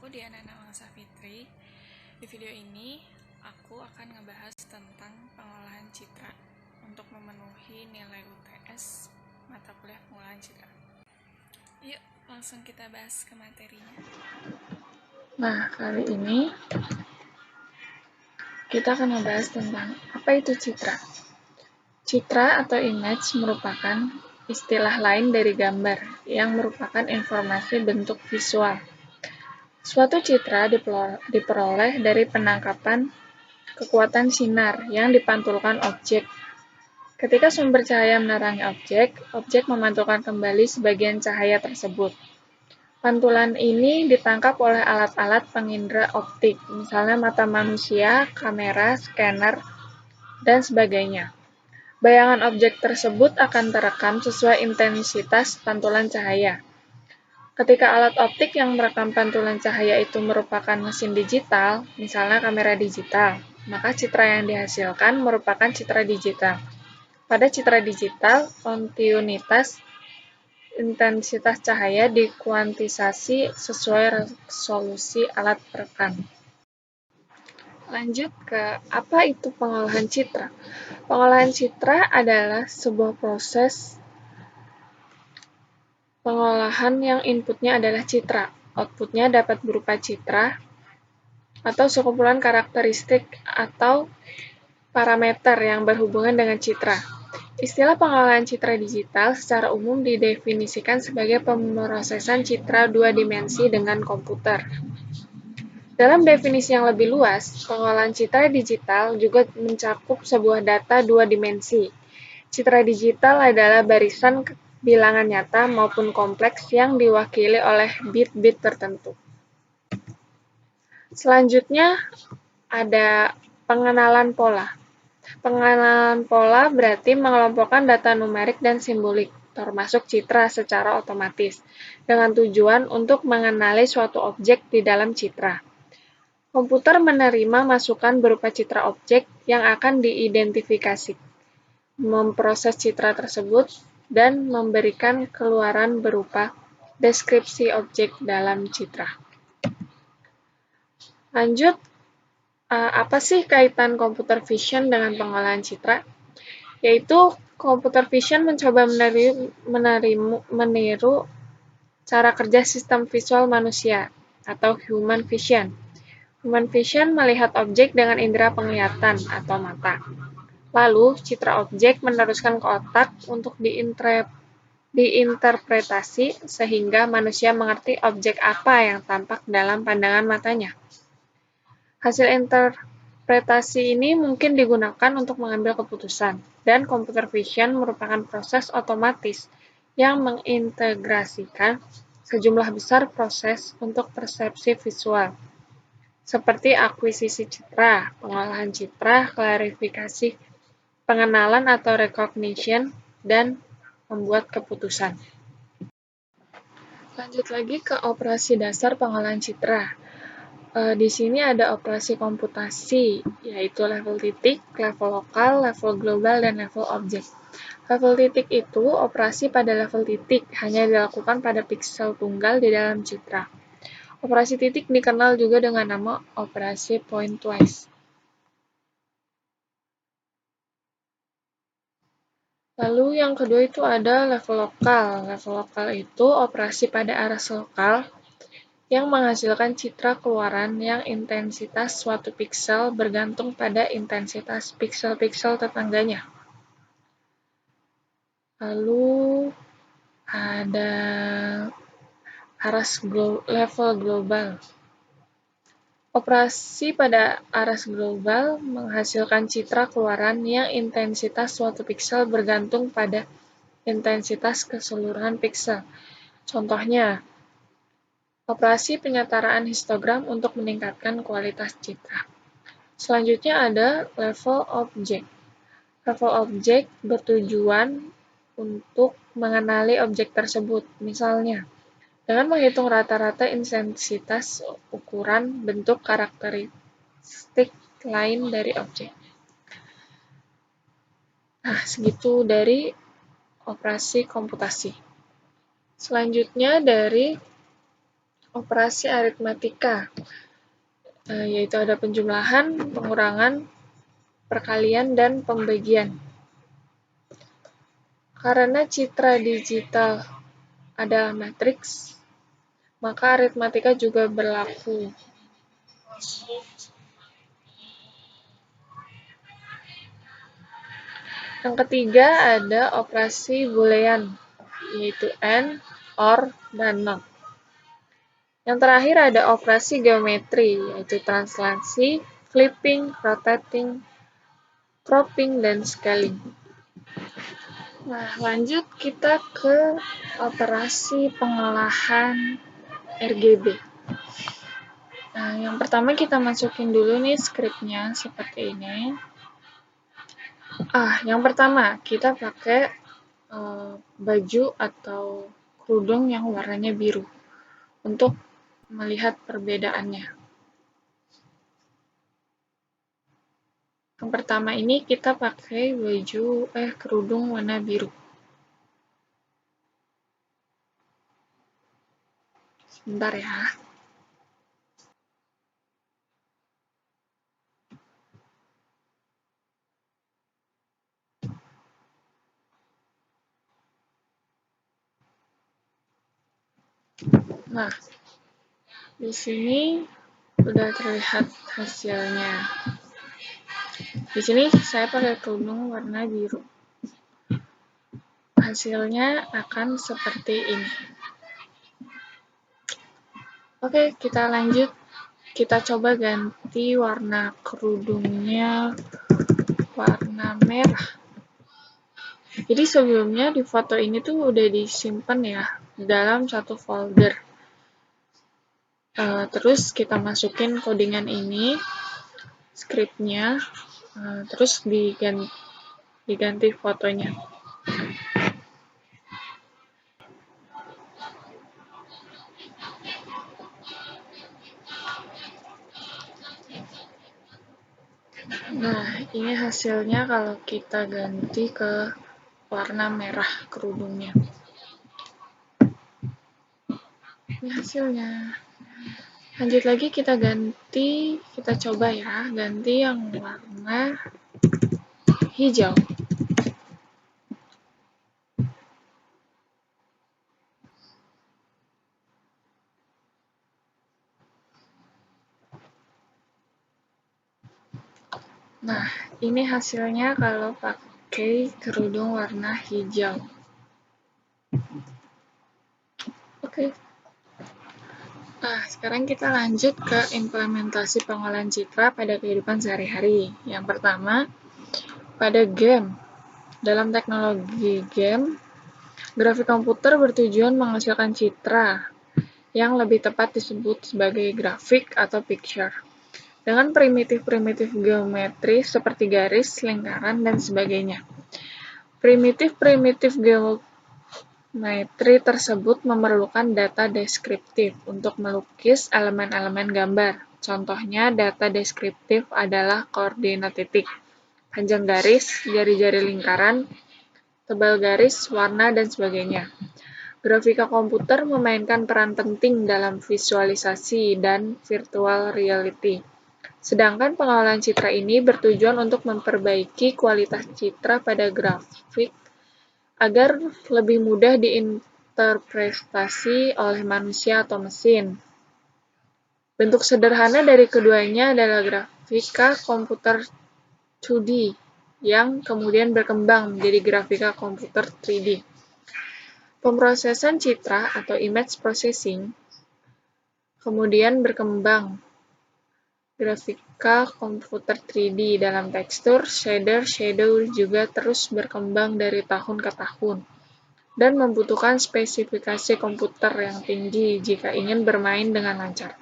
Diana Nawangsa Fitri. Di video ini, aku akan ngebahas tentang pengolahan citra untuk memenuhi nilai UTS mata kuliah pengolahan citra. Yuk, langsung kita bahas ke materinya. Nah, kali ini kita akan membahas tentang apa itu citra. Citra atau image merupakan istilah lain dari gambar yang merupakan informasi bentuk visual. Suatu citra diperoleh dari penangkapan kekuatan sinar yang dipantulkan objek. Ketika sumber cahaya menerangi objek memantulkan kembali sebagian cahaya tersebut. Pantulan ini ditangkap oleh alat-alat pengindera optik, misalnya mata manusia, kamera, scanner, dan sebagainya. Bayangan objek tersebut akan terekam sesuai intensitas pantulan cahaya. Ketika alat optik yang merekam pantulan cahaya itu merupakan mesin digital, misalnya kamera digital, maka citra yang dihasilkan merupakan citra digital. Pada citra digital, kontinuitas intensitas cahaya dikuantisasi sesuai resolusi alat perekam. Lanjut ke apa itu pengolahan citra. Pengolahan citra adalah sebuah proses pengolahan yang inputnya adalah citra. Outputnya dapat berupa citra atau sekumpulan karakteristik atau parameter yang berhubungan dengan citra. Istilah pengolahan citra digital secara umum didefinisikan sebagai pemrosesan citra dua dimensi dengan komputer. Dalam definisi yang lebih luas, pengolahan citra digital juga mencakup sebuah data dua dimensi. Citra digital adalah barisan bilangan nyata maupun kompleks yang diwakili oleh bit-bit tertentu. Selanjutnya ada pengenalan pola. Pengenalan pola berarti mengelompokkan data numerik dan simbolik, termasuk citra secara otomatis, dengan tujuan untuk mengenali suatu objek di dalam citra. Komputer menerima masukan berupa citra objek yang akan diidentifikasi, memproses citra tersebut, dan memberikan keluaran berupa deskripsi objek dalam citra. Lanjut, apa sih kaitan computer vision dengan pengolahan citra? Yaitu computer vision mencoba meniru cara kerja sistem visual manusia atau human vision. Human vision melihat objek dengan indera penglihatan atau mata. Lalu, citra objek meneruskan ke otak untuk diinterpretasi sehingga manusia mengerti objek apa yang tampak dalam pandangan matanya. Hasil interpretasi ini mungkin digunakan untuk mengambil keputusan, dan computer vision merupakan proses otomatis yang mengintegrasikan sejumlah besar proses untuk persepsi visual, seperti akuisisi citra, pengolahan citra, klarifikasi, pengenalan atau recognition, dan membuat keputusan. Lanjut lagi ke operasi dasar pengolahan citra. Di sini ada operasi komputasi, yaitu level titik, level lokal, level global, dan level objek. Level titik itu operasi pada level titik, hanya dilakukan pada piksel tunggal di dalam citra. Operasi titik dikenal juga dengan nama operasi pointwise. Lalu yang kedua itu ada level lokal. Level lokal itu operasi pada aras lokal yang menghasilkan citra keluaran yang intensitas suatu piksel bergantung pada intensitas piksel-piksel tetangganya. Lalu ada level global. Operasi pada aras global menghasilkan citra keluaran yang intensitas suatu piksel bergantung pada intensitas keseluruhan piksel. Contohnya, operasi penyetaraan histogram untuk meningkatkan kualitas citra. Selanjutnya ada level objek. Level objek bertujuan untuk mengenali objek tersebut. Misalnya, dengan menghitung rata-rata intensitas ukuran bentuk karakteristik lain dari objek. Nah, segitu dari operasi komputasi. Selanjutnya dari operasi aritmatika, yaitu ada penjumlahan, pengurangan, perkalian, dan pembagian. Karena citra digital adalah matriks, maka aritmatika juga berlaku. Yang ketiga ada operasi boolean, yaitu AND, OR, dan NOT. Yang terakhir ada operasi geometri, yaitu translasi, flipping, rotating, cropping, dan scaling. Nah, lanjut kita ke operasi pengolahan RGB. Nah, yang pertama kita masukin dulu nih skripnya seperti ini. Yang pertama kita pakai baju atau kerudung yang warnanya biru untuk melihat perbedaannya. Yang pertama ini kita pakai kerudung warna biru. Sebentar ya. Nah, di sini sudah terlihat hasilnya. Di sini saya pakai kerudung warna biru. Hasilnya akan seperti ini. Oke, kita lanjut. Kita coba ganti warna kerudungnya warna merah. Jadi sebelumnya di foto ini tuh udah disimpan ya dalam satu folder. Terus kita masukin codingan ini, scriptnya, terus diganti fotonya. Nah, ini hasilnya kalau kita ganti ke warna merah kerudungnya. Ini hasilnya. Lanjut lagi kita coba ya, ganti yang warna hijau. Nah, ini hasilnya kalau pakai kerudung warna hijau. Oke. Nah, sekarang kita lanjut ke implementasi pengolahan citra pada kehidupan sehari-hari. Yang pertama, pada game. Dalam teknologi game, grafik komputer bertujuan menghasilkan citra, yang lebih tepat disebut sebagai grafik atau picture, dengan primitif-primitif geometri seperti garis, lingkaran, dan sebagainya. Primitif-primitif geometri tersebut memerlukan data deskriptif untuk melukis elemen-elemen gambar. Contohnya, data deskriptif adalah koordinat titik, panjang garis, jari-jari lingkaran, tebal garis, warna, dan sebagainya. Grafika komputer memainkan peran penting dalam visualisasi dan virtual reality. Sedangkan pengolahan citra ini bertujuan untuk memperbaiki kualitas citra pada grafik agar lebih mudah diinterpretasi oleh manusia atau mesin. Bentuk sederhana dari keduanya adalah grafika komputer 2D yang kemudian berkembang menjadi grafika komputer 3D. Pemrosesan citra atau image processing kemudian berkembang grafika komputer 3D dalam tekstur, shader, shadow juga terus berkembang dari tahun ke tahun dan membutuhkan spesifikasi komputer yang tinggi jika ingin bermain dengan lancar.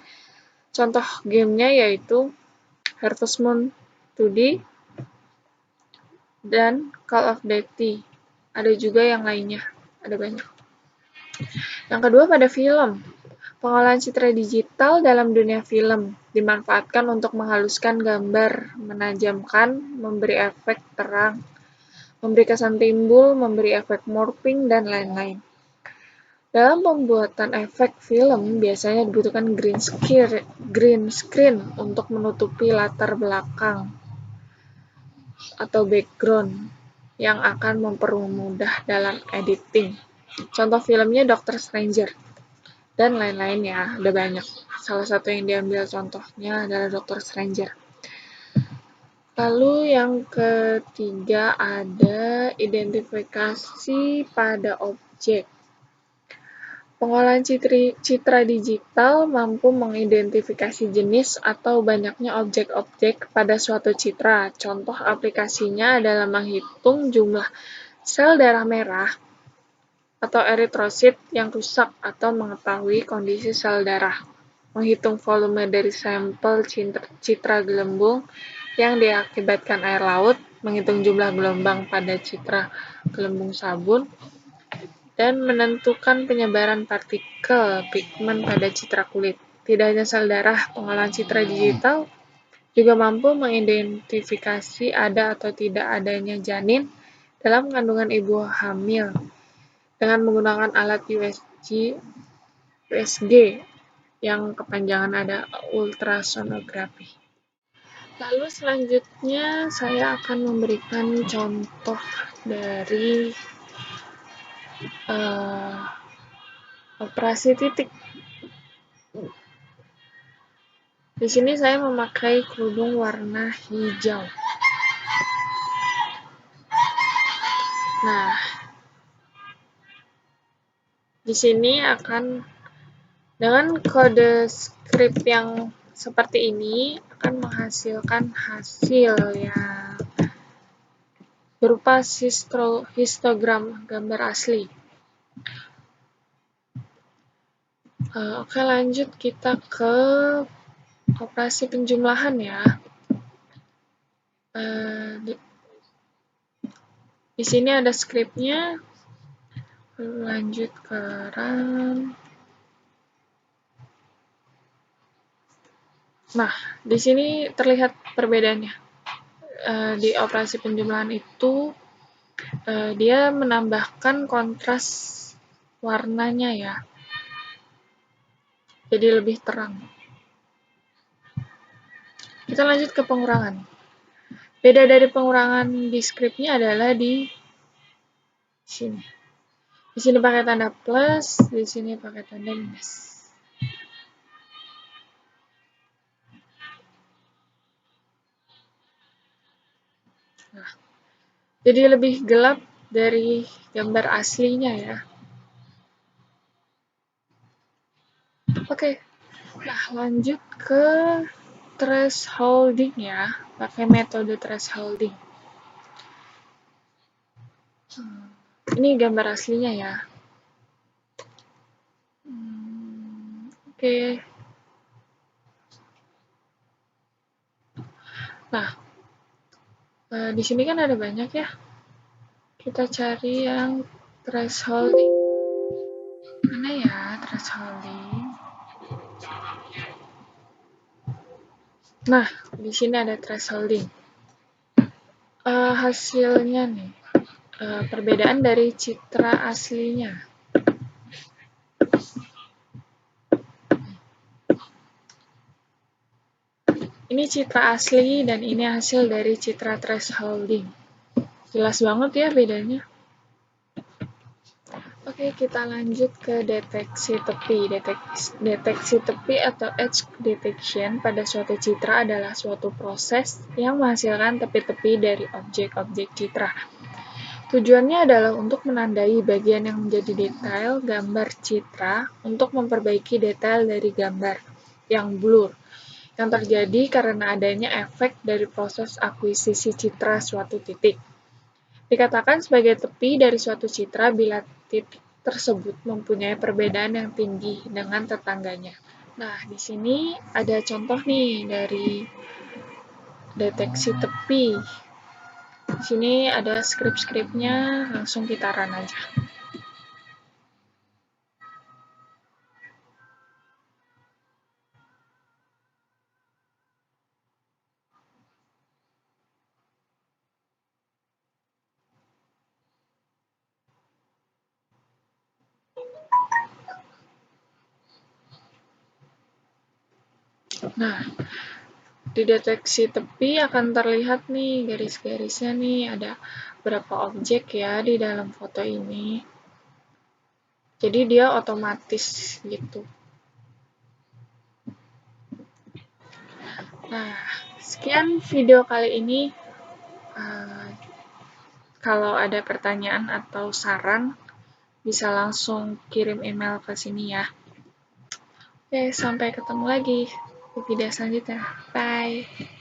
Contoh gamenya yaitu Harvest Moon 2D dan Call of Duty. Ada juga yang lainnya, ada banyak. Yang kedua pada film. Pengolahan citra digital dalam dunia film dimanfaatkan untuk menghaluskan gambar, menajamkan, memberi efek terang, memberi kesan timbul, memberi efek morphing, dan lain-lain. Dalam pembuatan efek film, biasanya dibutuhkan green screen untuk menutupi latar belakang atau background yang akan mempermudah dalam editing. Contoh filmnya Doctor Stranger dan lain-lain ya, ada banyak. Salah satu yang diambil contohnya adalah Doctor Stranger. Lalu yang ketiga ada identifikasi pada objek. Pengolahan citra digital mampu mengidentifikasi jenis atau banyaknya objek-objek pada suatu citra. Contoh aplikasinya adalah menghitung jumlah sel darah merah atau eritrosit yang rusak atau mengetahui kondisi sel darah. Menghitung volume dari sampel citra gelembung yang diakibatkan air laut, menghitung jumlah gelombang pada citra gelembung sabun, dan menentukan penyebaran partikel pigmen pada citra kulit. Tidak hanya sel darah, pengolahan citra digital juga mampu mengidentifikasi ada atau tidak adanya janin dalam kandungan ibu hamil dengan menggunakan alat USG yang kepanjangan ada ultrasonografi. Lalu selanjutnya saya akan memberikan contoh dari operasi titik. Di sini saya memakai kerudung warna hijau. Nah, di sini akan dengan kode script yang seperti ini akan menghasilkan hasil yang berupa histogram gambar asli. Oke, lanjut kita ke operasi penjumlahan ya. Di sini ada skripnya. Lanjut ke run. Nah, di sini terlihat perbedaannya. Di operasi penjumlahan itu dia menambahkan kontras warnanya ya. Jadi lebih terang. Kita lanjut ke pengurangan. Beda dari pengurangan di skripnya adalah di sini. Di sini pakai tanda plus, di sini pakai tanda minus. Nah, jadi lebih gelap dari gambar aslinya ya. Oke, nah lanjut ke thresholding ya, pakai metode thresholding. Ini gambar aslinya ya. Oke. Nah, di sini kan ada banyak ya. Kita cari yang thresholding. Mana ya thresholding? Nah, di sini ada thresholding. Hasilnya nih, perbedaan dari citra aslinya. Ini citra asli dan ini hasil dari citra thresholding. Jelas banget ya bedanya. Oke, kita lanjut ke deteksi tepi. Deteksi tepi atau edge detection pada suatu citra adalah suatu proses yang menghasilkan tepi-tepi dari objek-objek citra. Tujuannya adalah untuk menandai bagian yang menjadi detail gambar citra untuk memperbaiki detail dari gambar yang blur yang terjadi karena adanya efek dari proses akuisisi citra suatu titik. Dikatakan sebagai tepi dari suatu citra bila titik tersebut mempunyai perbedaan yang tinggi dengan tetangganya. Nah, di sini ada contoh nih dari deteksi tepi. Di sini ada skrip-skripnya, langsung kita run aja. Nah, di deteksi tepi akan terlihat nih garis-garisnya nih, ada berapa objek ya di dalam foto ini. Jadi dia otomatis gitu. Nah, sekian video kali ini. Kalau ada pertanyaan atau saran, bisa langsung kirim email ke sini ya. Oke, sampai ketemu lagi di video selanjutnya. Bye!